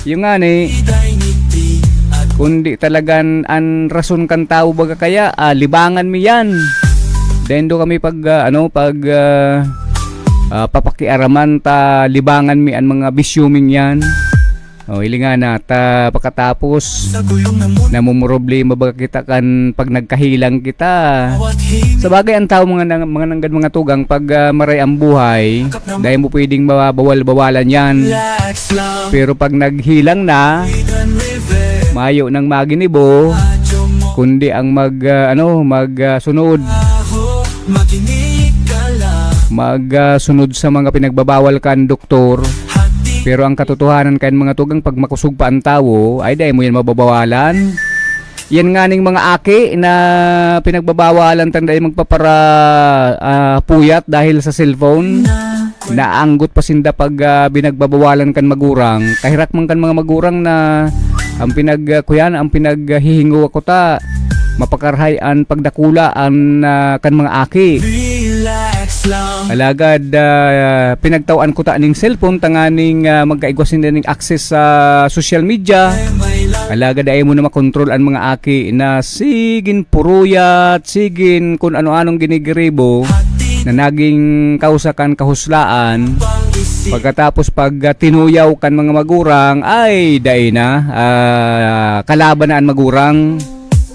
Yung nga ni, kundi talagan an rason kan tao baga kaya, libangan mi yan. Then do kami pag papakiaraman ta libangan mi an mga bisyuming yan. Ilinga na ta pagkatapos namumroblema baga kita kan pag nagkahilang kita. Sabagay ang tao mga nanggad mga tugang pag maray ang buhay, dahil mo pwedeng bawal-bawalan yan. Pero pag naghilang na, mayo nang maginibo, kundi ang magsunod magsunod sa mga pinagbabawal kan doktor. Pero ang katotohanan kayan mga tugang, pag makusog pa ang tao, ay dahil mo yan mababawalan. Yan nga ning mga aki na pinagbabawalan tanday magpapara puyat dahil sa cellphone. Naanggot pa sinda pag binagbabawalan kan magurang. Kahirak man kan mga magurang na ang pinaghihingo ako ta mapakarhayan pagdakulaan kan mga aki. Alagad pinagtawaan ko ta ning cellphone tanganing magkaigwasin din ning access sa social media. Alagad ay mo na makontrol ang mga aki na sigin puruyat, sigin kung ano-anong ginigribo na naging kausakan kahuslaan. Pagkatapos pag tinuyaw kan mga magurang ay dai na kalaban na ang magurang.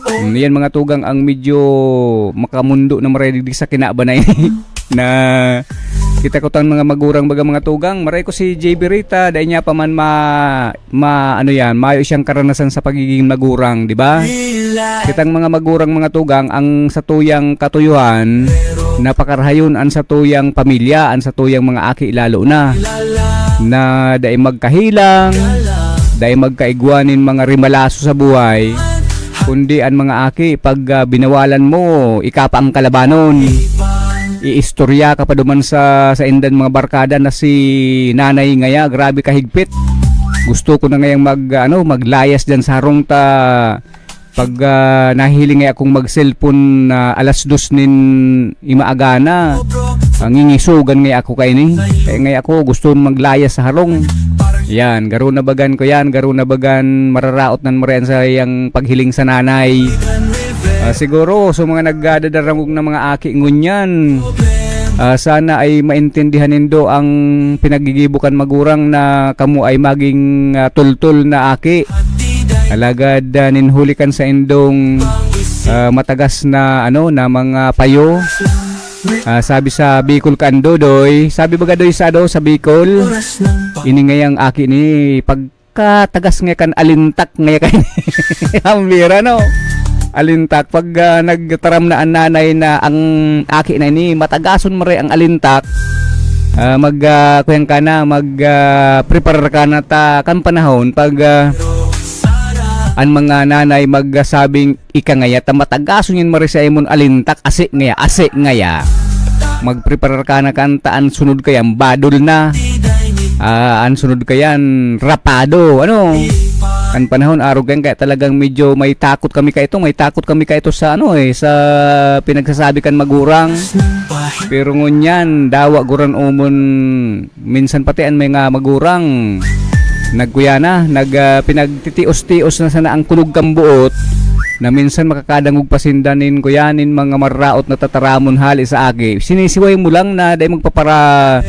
Yan mga tugang ang medyo makamundo na maredidig sa kinabanay na kita ko tan mga magurang baga mga tugang. Maray ko si JB Rita dahil niya pa man mayo siyang karanasan sa pagiging magurang, di ba? Kitang mga magurang mga tugang ang sa tuyang katuyuhan napakarhayon an sa tuyang pamilya, an sa tuyang mga aki lalo na dahil magkahilang, dahil magkaigwanin mga rimalaso sa buhay. Kundi ang mga aki pag binawalan mo, ikapa ang kalabanon. Iistorya ka pa duman sa indan mga barkada na si nanay ngaya, grabe kahigpit. Gusto ko na ngayang maglayas diyan sa harong ta pag nahiling ngaya akong mag-cellphone na alas 2 nin imaagana. Ngingisugan ngaya ako kay ni. Kaya ngaya ako gusto maglayas sa harong. Yan, garo na bagan ko yan, garo na bagan mararaot nan marian sa yang paghiling sa nanay. Siguro so mga nagdadaramog na mga aki ngunyan, sana ay maintindihan nindo ang pinagigibukan magurang na kamu ay maging tultul na aki. Alagad ninhulikan sa indong matagas na na mga payo. Sabi sa Bicol kando doy, sabi baga doy sa Bicol, ini ngayang aki ni pagkatagas nga kan alintak nga kan ang bira no. Alintak pag nagtaram na ang nanay na ang aki na ini matagason mo rin ang alintak, kuyang ka na prepare ka na ta kan panahon pag ang mga nanay magsabing ika ngaya ta matagason yun mo rin sa imon alintak ase ngaya magprepare ka na kantaan sunod kayang badol na an sunod kayan rapado kan panahon arog kaya talagang medyo may takot kami ka ito sa sa pinagsasabi kan magurang. Pero ngunyan dawa guran umon minsan pati an may nga magurang nagkuya na pinagtitios-tios na sana ang kulog kang buot na minsan makakadangog pasindanin kuyanin mga maraot na tataramon hali sa aki. Sinisiway mo lang na dahil magpapara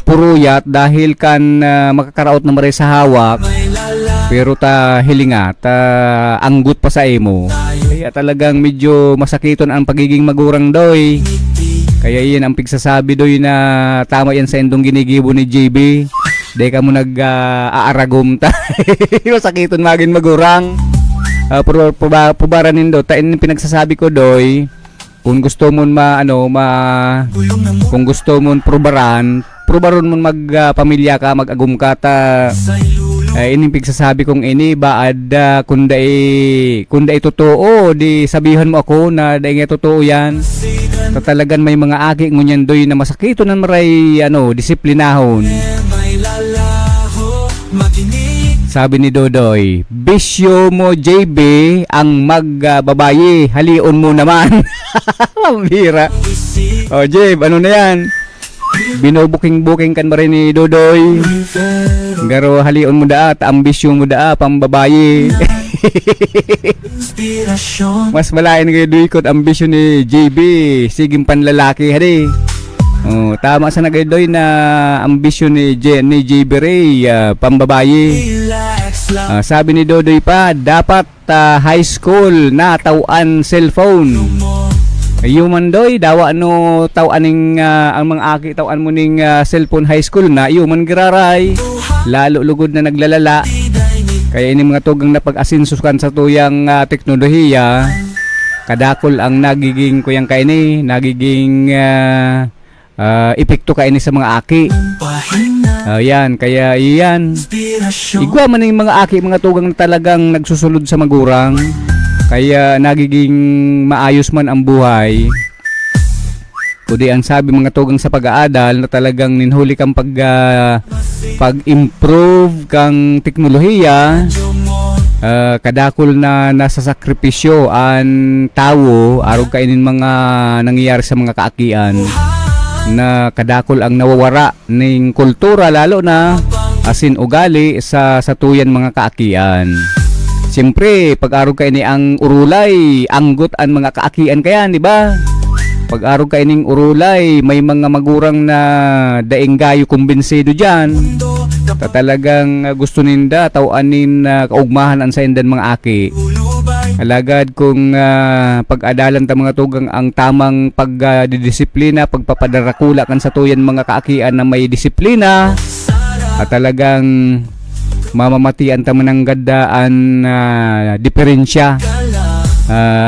puruyat dahil kan makakaraot na maray sa hawak. Pero ta hilinga ta anggut pa sa imo. Kaya talagang medyo masakiton ang pagiging magurang doy. Kaya iyan ang pigsasabi doy na tama yan sa indong ginigibo ni JB. Dahil ka mo nag-aaragom ta. Masakiton maging magurang. Pubaranin do ta pinagsasabi ko doy. Kung gusto mo kung gusto mo probaron mo magpamilya ka, mag-agum ka ta. Ining pigsasabi kong ini baad kunday totoo di sabihan mo ako na dahil nga totoo yan. Talagan may mga aki ngunyan doy na masakito na maray disiplinahon. Sabi ni Dodoy, bisyo mo JB ang magbabayi, halion mo naman. Mambira. Jeb, ano na yan? Binubuking-buking kan ba rin ni Dodoy. Garo halion mo da at ambisyon mo da pambabayi. Mas malain kayo duikot ambisyon ni JB. Siging panlalaki hadi. Oh, tama sa nagaydoy na ambisyon ni JB Ray, pambabayi. Sabi ni Dodoy pa, dapat high school na tawaan cellphone. Human doy, dawa no tawaning ang mga aki tawan mo ning cellphone high school na human giraray. Lalo lugod na naglalala. Kaya ini mga tugang na pag-asinsukan sa tuyang teknolohiya, kadakol ang nagiging kuyang kaini, nagiging epekto kaini sa mga aki. Yan, kaya iyan. Igwa man yung mga aki, mga tugang na talagang nagsusulod sa magurang. Kaya nagiging maayos man ang buhay. Kundi ang sabi mga tugang sa pag-aadal na talagang ninhuli kang pag-improve kang teknolohiya, kadakol na nasa sakripisyo ang tao arog kainin mga nangyayari sa mga kaakian na kadakol ang nawawara ning kultura lalo na asin ugali sa tuyan mga kaakian. Siyempre, pag-arog kayo ni ang urulay, anggot ang mga kaakian kaya, di ba? Pag-arog kayo ning urulay, may mga magurang na daing gayo kumbinsido dyan. Talagang gusto ninda, tawanin kaugmahan ang sa indan mga aki. Alagad kung pag-adalan ta mga tugang ang tamang pagdidisiplina, pagpapadarakula kan sa tuyan mga kaakian na may disiplina, at talagang mamamatian ta manang gadaan diferensya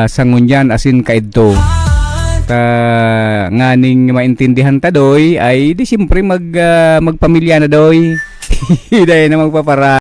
sa ngunyan asin kaidto. Nganing maintindihan ta doy ay di siyempre magpamilya na doy. Dahil na magpapara.